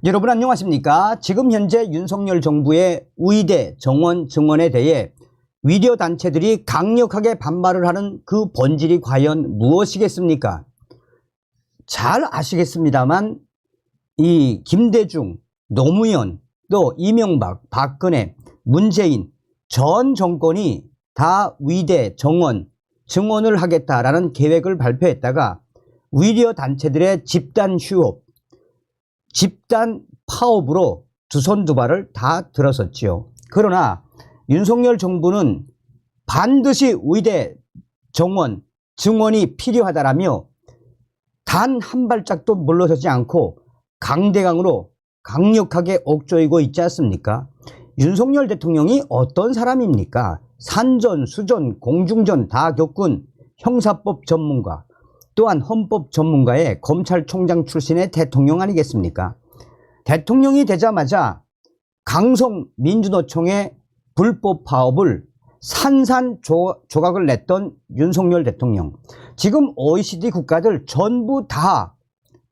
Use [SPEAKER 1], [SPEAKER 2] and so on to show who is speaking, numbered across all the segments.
[SPEAKER 1] 여러분 안녕하십니까? 지금 현재 윤석열 정부의 우이대 정원 증언에 대해 위디오 단체들이 강력하게 반발을 하는 그 본질이 과연 무엇이겠습니까? 잘 아시겠습니다만 이 김대중, 노무현, 또 이명박, 박근혜, 문재인 전 정권이 다 위대 정원 증언을 하겠다라는 계획을 발표했다가 위디오 단체들의 집단 휴업, 집단 파업으로 두 손 두 발을 다 들었었지요. 그러나 윤석열 정부는 반드시 위대 정원 증언이 필요하다라며 단 한 발짝도 물러서지 않고 강대강으로 강력하게 옥조이고 있지 않습니까? 윤석열 대통령이 어떤 사람입니까? 산전, 수전, 공중전 다 겪은 형사법 전문가, 또한 헌법 전문가의 검찰총장 출신의 대통령 아니겠습니까? 대통령이 되자마자 강성민주노총의 불법 파업을 산산조각을 냈던 윤석열 대통령. 지금 OECD 국가들 전부 다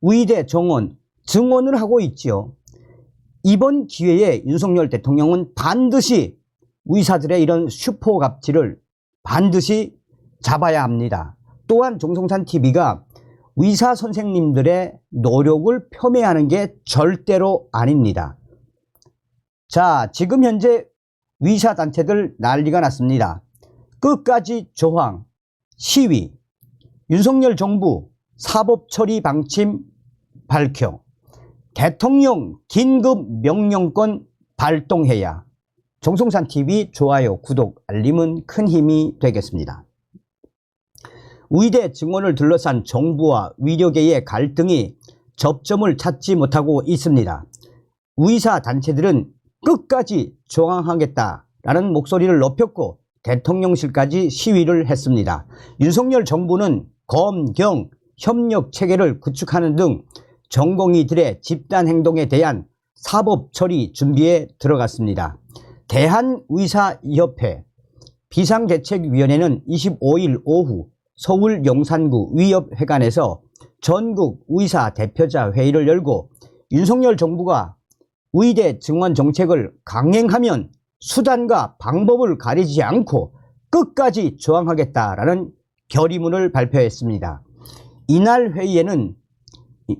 [SPEAKER 1] 위대 정원 증언을 하고 있지요. 이번 기회에 윤석열 대통령은 반드시 의사들의 이런 슈퍼갑질을 반드시 잡아야 합니다. 또한 정성산TV가 의사 선생님들의 노력을 폄훼하는 게 절대로 아닙니다. 자, 지금 현재 의사단체들 난리가 났습니다. 끝까지 저항, 시위, 윤석열 정부 사법처리 방침 밝혀 대통령 긴급 명령권 발동해야. 정성산TV 좋아요, 구독, 알림은 큰 힘이 되겠습니다. 위대 증언을 둘러싼 정부와 의료계의 갈등이 접점을 찾지 못하고 있습니다. 의사단체들은 끝까지 저항하겠다라는 목소리를 높였고 대통령실까지 시위를 했습니다. 윤석열 정부는 검, 경, 협력 체계를 구축하는 등 전공의들의 집단행동에 대한 사법처리 준비에 들어갔습니다. 대한의사협회 비상대책위원회는 25일 오후 서울 용산구 위협회관에서 전국 의사 대표자 회의를 열고 윤석열 정부가 위대 증언 정책을 강행하면 수단과 방법을 가리지 않고 끝까지 저항하겠다라는 결의문을 발표했습니다. 이날 회의에는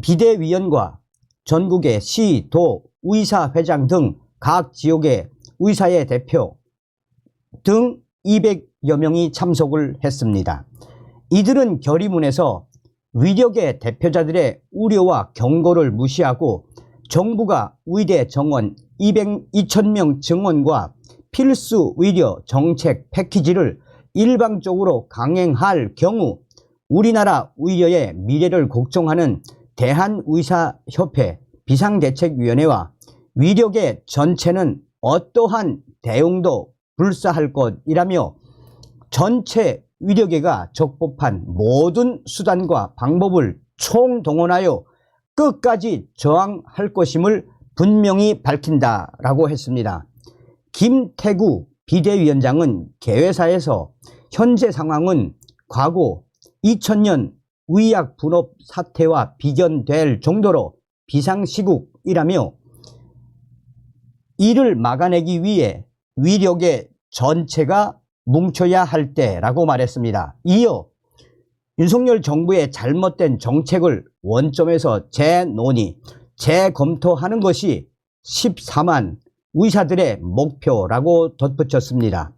[SPEAKER 1] 비대위원과 전국의 시, 도, 의사회장 등 각 지역의 의사의 대표 등 200여 명이 참석을 했습니다. 이들은 결의문에서 위력의 대표자들의 우려와 경고를 무시하고 정부가 위대 정원 2,000명 증원과 필수 의료 정책 패키지를 일방적으로 강행할 경우 우리나라 의료의 미래를 걱정하는 대한의사협회 비상대책위원회와 위력의 전체는 어떠한 대응도 불사할 것이라며 전체 의료계가 적법한 모든 수단과 방법을 총동원하여 끝까지 저항할 것임을 분명히 밝힌다라고 했습니다. 김태구 비대위원장은 개회사에서 현재 상황은 과거 2000년 의약 분업 사태와 비견될 정도로 비상시국이라며 이를 막아내기 위해 위력의 전체가 뭉쳐야 할 때라고 말했습니다. 이어 윤석열 정부의 잘못된 정책을 원점에서 재논의, 재검토하는 것이 14만 의사들의 목표라고 덧붙였습니다.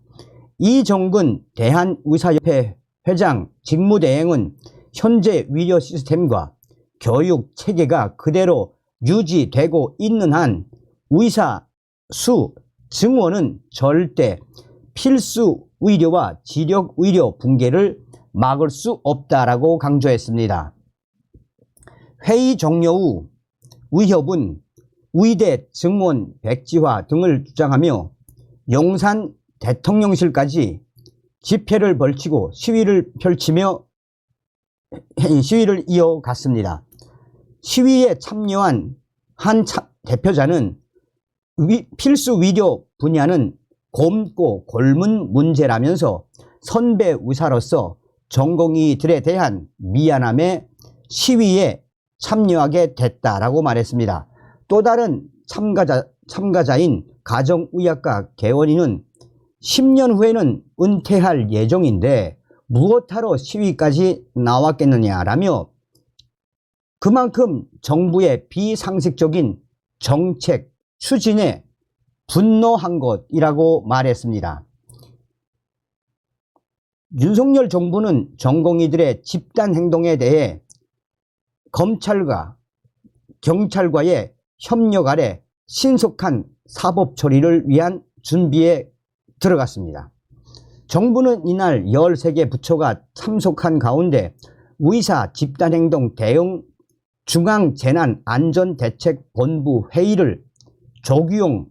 [SPEAKER 1] 이정근 대한의사협회 회장 직무대행은 현재 의료 시스템과 교육 체계가 그대로 유지되고 있는 한 의사 수 증원은 절대 필수 의료와 지력 의료 붕괴를 막을 수 없다라고 강조했습니다. 회의 종료 후 의협은 의대 증원 백지화 등을 주장하며 용산 대통령실까지 집회를 벌이고 시위를 이어갔습니다. 시위에 참여한 한 대표자는 필수 의료 분야는 곪고 곪은 문제라면서 선배 의사로서 전공의들에 대한 미안함에 시위에 참여하게 됐다라고 말했습니다. 또 다른 참가자인 가정의학과 개원이는 10년 후에는 은퇴할 예정인데 무엇하러 시위까지 나왔겠느냐라며 그만큼 정부의 비상식적인 정책 추진에 분노한 것이라고 말했습니다. 윤석열 정부는 전공의들의 집단 행동에 대해 검찰과 경찰과의 협력 아래 신속한 사법 처리를 위한 준비에 들어갔습니다. 정부는 이날 13개 부처가 참석한 가운데 의사 집단행동 대응 중앙재난안전대책본부 회의를 조규용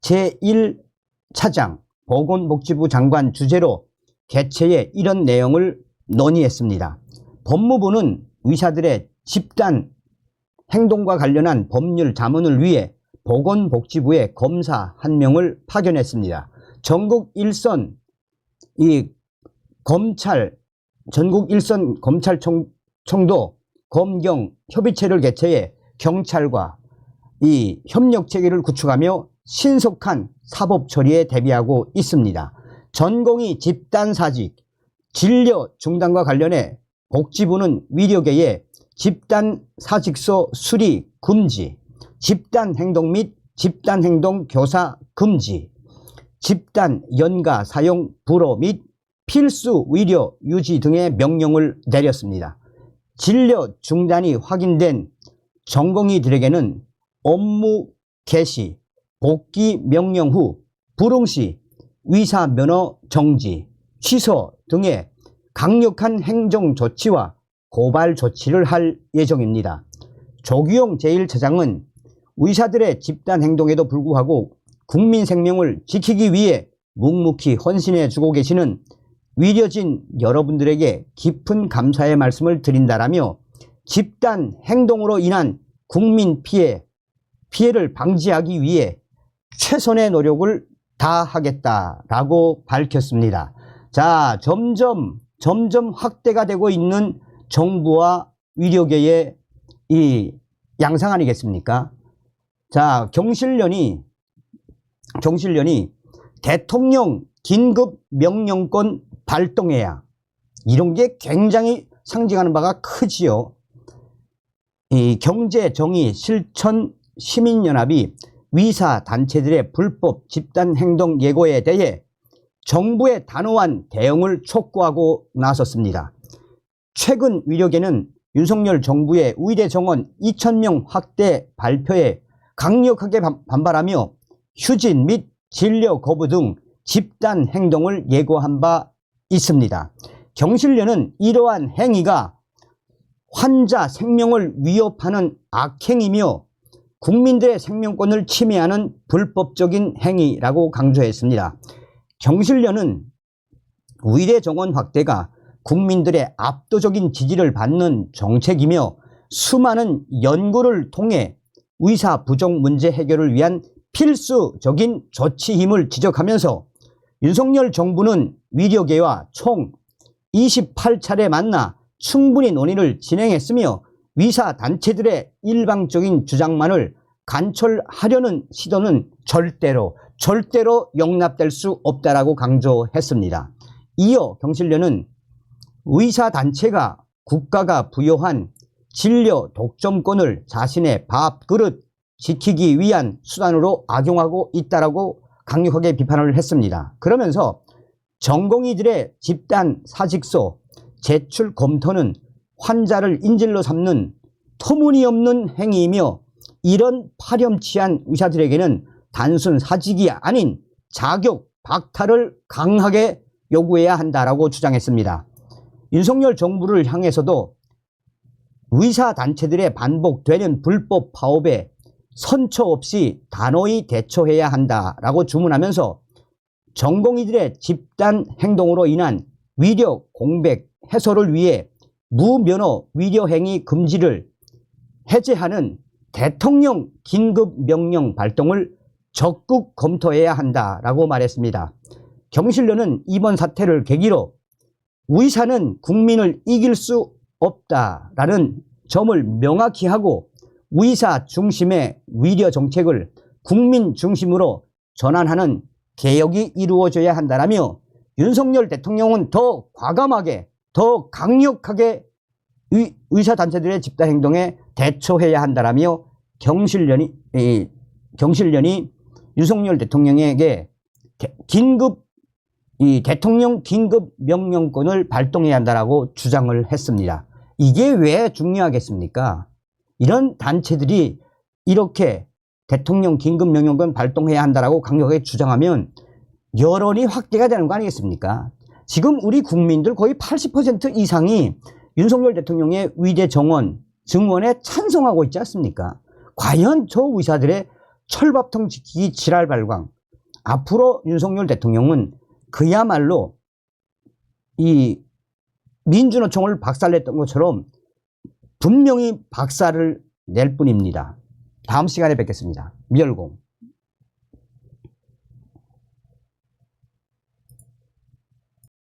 [SPEAKER 1] 제1차장 보건복지부 장관 주재로 개최해 이런 내용을 논의했습니다. 법무부는 의사들의 집단 행동과 관련한 법률 자문을 위해 보건복지부에 검사 1명을 파견했습니다. 전국 일선 검찰청도 검경 협의체를 개최해 경찰과 이 협력 체계를 구축하며 신속한 사법 처리에 대비하고 있습니다. 전공의 집단사직, 진료 중단과 관련해 복지부는 의료계에 집단사직소 수리 금지, 집단행동 및 집단행동 교사 금지, 집단 연가 사용 불허 및 필수 의료 유지 등의 명령을 내렸습니다. 진료 중단이 확인된 전공의들에게는 업무 개시, 복귀 명령 후 불응 시 의사 면허 정지, 취소 등의 강력한 행정 조치와 고발 조치를 할 예정입니다. 조규용 제1차장은 의사들의 집단 행동에도 불구하고 국민 생명을 지키기 위해 묵묵히 헌신해 주고 계시는 의료진 여러분들에게 깊은 감사의 말씀을 드린다라며 집단 행동으로 인한 국민 피해를 방지하기 위해 최선의 노력을 다하겠다라고 밝혔습니다. 자, 점점 확대가 되고 있는 정부와 의료계의 이 양상 아니겠습니까? 자, 경실련이 대통령 긴급 명령권 발동해야, 이런 게 굉장히 상징하는 바가 크지요. 이 경제정의 실천 시민연합이 의사 단체들의 불법 집단 행동 예고에 대해 정부의 단호한 대응을 촉구하고 나섰습니다. 최근 의료계는 윤석열 정부의 의대 정원 2,000명 확대 발표에 강력하게 반발하며 휴진 및 진료 거부 등 집단 행동을 예고한 바 있습니다. 경실련은 이러한 행위가 환자 생명을 위협하는 악행이며 국민들의 생명권을 침해하는 불법적인 행위라고 강조했습니다. 경실련은 의대 정원 확대가 국민들의 압도적인 지지를 받는 정책이며 수많은 연구를 통해 의사 부족 문제 해결을 위한 필수적인 조치임을 지적하면서 윤석열 정부는 의료계와 총 28차례 만나 충분히 논의를 진행했으며 의사단체들의 일방적인 주장만을 관철하려는 시도는 절대로 용납될 수 없다라고 강조했습니다. 이어 경실련은 의사단체가 국가가 부여한 진료 독점권을 자신의 밥그릇 지키기 위한 수단으로 악용하고 있다라고 강력하게 비판을 했습니다. 그러면서 전공의들의 집단 사직서 제출 검토는 환자를 인질로 삼는 터무니없는 행위이며 이런 파렴치한 의사들에게는 단순 사직이 아닌 자격 박탈을 강하게 요구해야 한다라고 주장했습니다. 윤석열 정부를 향해서도 의사단체들의 반복되는 불법 파업에 선처 없이 단호히 대처해야 한다라고 주문하면서 전공의들의 집단 행동으로 인한 의료 공백 해소를 위해 무면허 의료행위 금지를 해제하는 대통령 긴급명령 발동을 적극 검토해야 한다라고 말했습니다. 경실련은 이번 사태를 계기로 의사는 국민을 이길 수 없다라는 점을 명확히 하고 의사 중심의 위려 정책을 국민 중심으로 전환하는 개혁이 이루어져야 한다라며 윤석열 대통령은 더 과감하게 더 강력하게 의사단체들의 집단행동에 대처해야 한다라며 경실련이 윤석열 대통령에게 대통령 긴급 명령권을 발동해야 한다라고 주장을 했습니다. 이게 왜 중요하겠습니까? 이런 단체들이 이렇게 대통령 긴급 명령권 발동해야 한다라고 강력하게 주장하면 여론이 확대가 되는 거 아니겠습니까? 지금 우리 국민들 거의 80% 이상이 윤석열 대통령의 위대 증언에 찬성하고 있지 않습니까? 과연 저 의사들의 철밥통 지키기 지랄 발광, 앞으로 윤석열 대통령은 그야말로 이 민주노총을 박살냈던 것처럼 분명히 박살을 낼 뿐입니다. 다음 시간에 뵙겠습니다. 미열공.